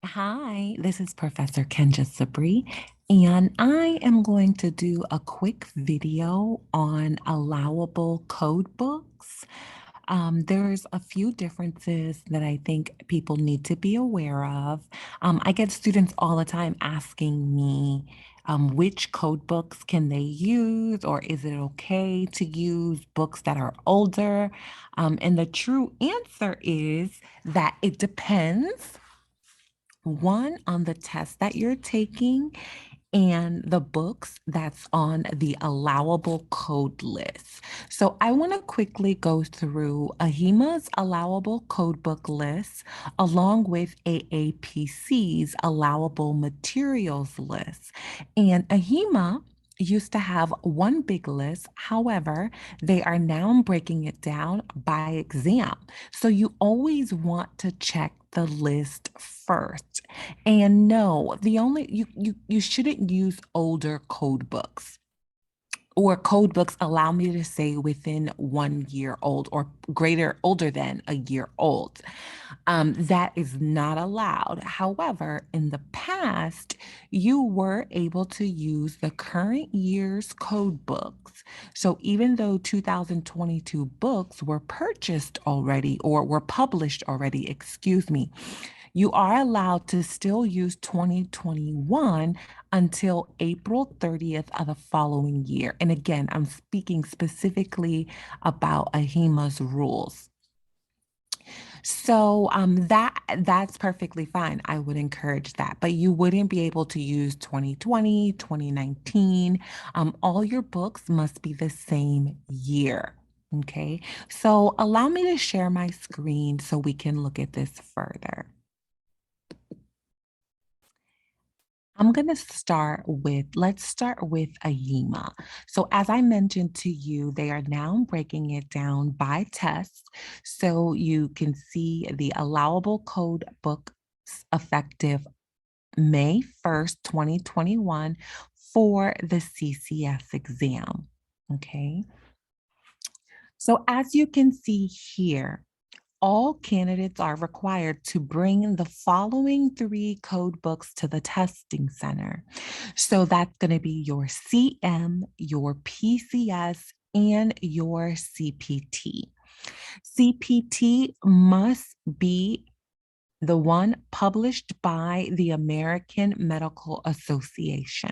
Hi, this is Professor Kenja Sabree, and I am going to do a quick video on allowable code books. There's a few differences that I think people need to be aware of. I get students all the time asking me which code books can they use, or is it okay to use books that are older? And the true answer is that it depends. One, on the test that you're taking and the books that's on the allowable code list. So I want to quickly go through AHIMA's allowable code book list along with AAPC's allowable materials list. And AHIMA used to have one big list. However, they are now breaking it down by exam. So you always want to check the list first. And no, the only you shouldn't use older code books, or code books, allow me to say, within 1 year old or greater, older than a year old. That is not allowed. However, in the past, you were able to use the current year's code books. So even though 2022 books were purchased already or were published already, excuse me, you are allowed to still use 2021 until April 30th of the following year. And again, I'm speaking specifically about AHIMA's rules. So that's perfectly fine. I would encourage that, but you wouldn't be able to use 2020, 2019. All your books must be the same year. Okay, so allow me to share my screen so we can look at this further. Let's start with AHIMA. So as I mentioned to you, they are now breaking it down by tests. So you can see the allowable code books effective May 1st, 2021 for the CCS exam. Okay. So as you can see here, all candidates are required to bring the following 3 code books to the testing center. So that's going to be your CM, your PCS, and your CPT. CPT must be the one published by the American Medical Association.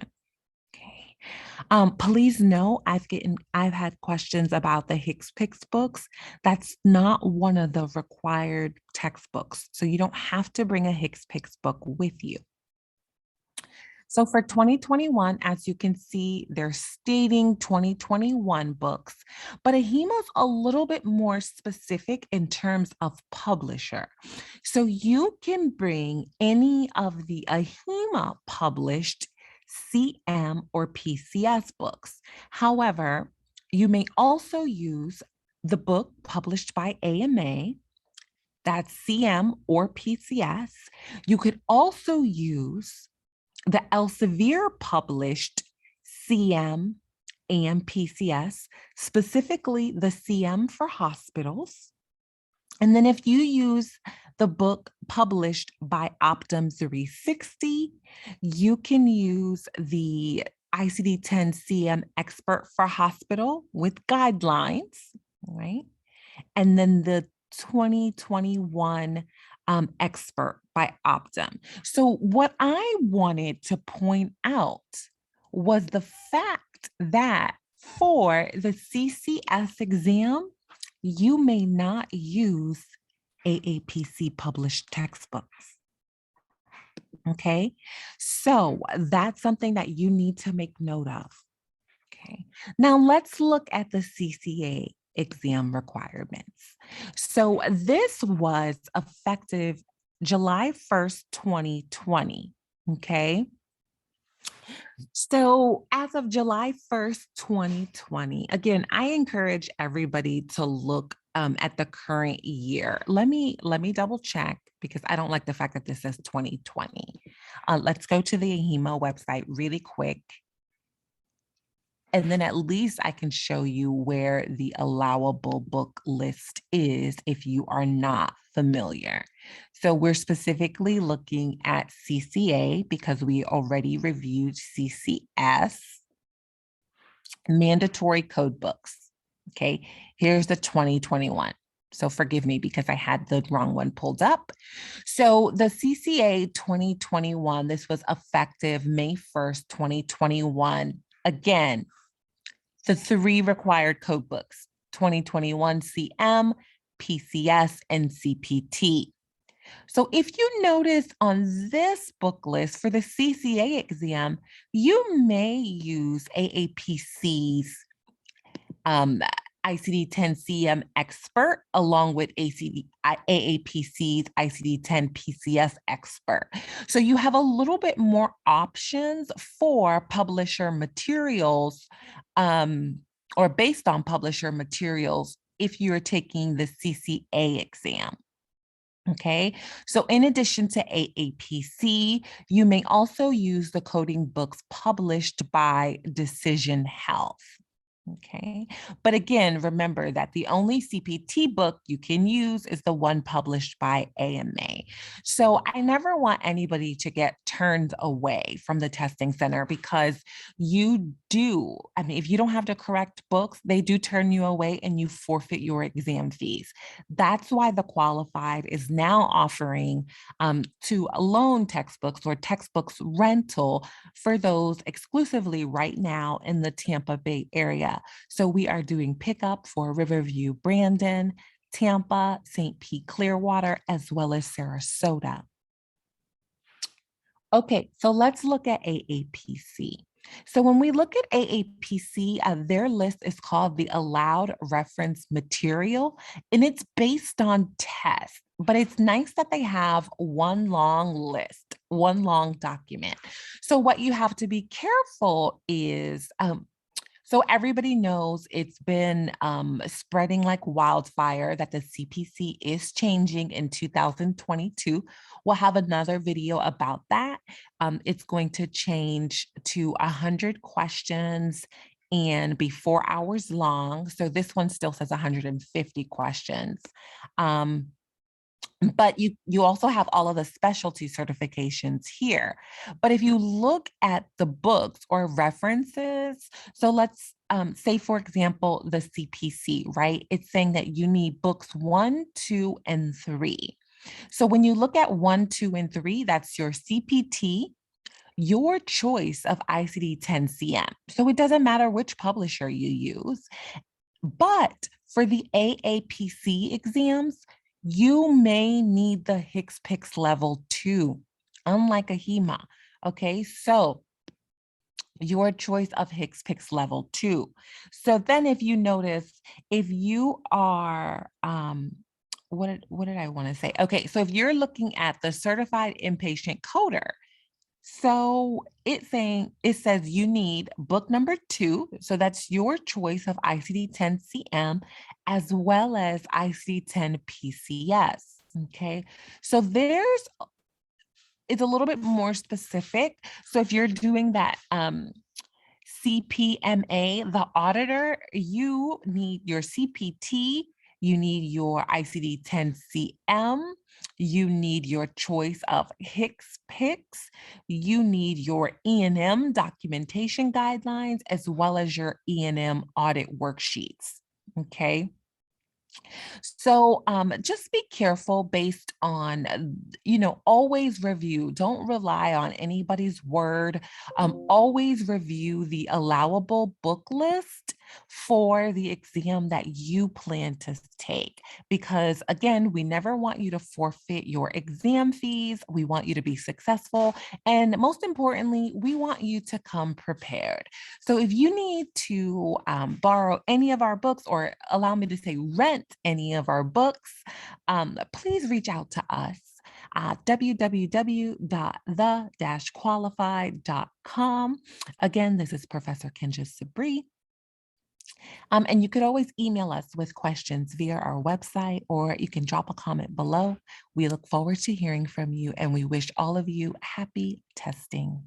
Okay. Please know I've had questions about the HCPCS books. That's not one of the required textbooks. So you don't have to bring a HCPCS book with you. So for 2021, as you can see, they're stating 2021 books, but AHIMA is a little bit more specific in terms of publisher. So you can bring any of the AHIMA published CM or PCS books. However, you may also use the book published by AMA, that's CM or PCS. You could also use the Elsevier published CM and PCS, specifically the CM for hospitals. And then if you use the book published by Optum 360, you can use the ICD-10 CM expert for hospital with guidelines, right? And then the 2021 expert by Optum. So what I wanted to point out was the fact that for the CCS exam, you may not use AAPC published textbooks. Okay, so that's something that you need to make note of. Okay, now let's look at the Cca exam requirements. So this was effective July 1st, 2020. Okay. So as of July 1st, 2020, again, I encourage everybody to look at the current year. Let me double check because I don't like the fact that this says 2020. Let's go to the AHIMA website really quick. And then at least I can show you where the allowable book list is if you are not familiar. So we're specifically looking at CCA because we already reviewed CCS, mandatory code books. Okay, here's the 2021. So forgive me because I had the wrong one pulled up. So the CCA 2021, this was effective May 1st, 2021. Again, the three required code books, 2021 CM, PCS, and CPT. So if you notice on this book list for the CCA exam, you may use AAPC's ICD-10 CM expert along with AAPC's ICD-10 PCS expert. So you have a little bit more options for publisher materials or based on publisher materials if you're taking the CCA exam. Okay, so in addition to AAPC, you may also use the coding books published by Decision Health. Okay, but again, remember that the only CPT book you can use is the one published by AMA. So I never want anybody to get turned away from the testing center because you do. I mean, if you don't have the correct books, they do turn you away and you forfeit your exam fees. That's why the Qualified is now offering to loan textbooks or textbooks rental for those exclusively right now in the Tampa Bay area. So we are doing pickup for Riverview, Brandon, Tampa, St. Pete, Clearwater, as well as Sarasota. Okay, so let's look at AAPC. So when we look at AAPC, their list is called the Allowed Reference Material, and it's based on tests. But it's nice that they have one long list, one long document. So what you have to be careful is so everybody knows it's been spreading like wildfire that the CPC is changing in 2022. We'll have another video about that. It's going to change to 100 questions and be 4 hours long. So this one still says 150 questions. But you also have all of the specialty certifications here. But if you look at the books or references, so let's say, for example, the CPC, right? It's saying that you need books 1, 2, and 3. So when you look at 1, 2, and 3, that's your CPT, your choice of ICD-10 CM. So it doesn't matter which publisher you use. But for the AAPC exams, you may need the HCPCS level 2, unlike AHIMA. Okay, so your choice of HCPCS level 2. So then if you notice, if you are, what did I want to say? Okay, so if you're looking at the certified inpatient coder, so it says you need book number 2. So that's your choice of ICD-10 CM as well as ICD-10 PCS. Okay. So it's a little bit more specific. So if you're doing that CPMA, the auditor, you need your CPT, you need your ICD-10 CM, you need your choice of HCPCS, you need your E&M documentation guidelines, as well as your E&M audit worksheets, okay? So just be careful based on, always review. Don't rely on anybody's word. Always review the allowable book list for the exam that you plan to take. Because again, we never want you to forfeit your exam fees. We want you to be successful. And most importantly, we want you to come prepared. So if you need to borrow any of our books, or allow me to say rent any of our books, please reach out to us. www.the-qualified.com. Again, this is Professor Kendra Sabree. And you could always email us with questions via our website, or you can drop a comment below. We look forward to hearing from you, and we wish all of you happy testing.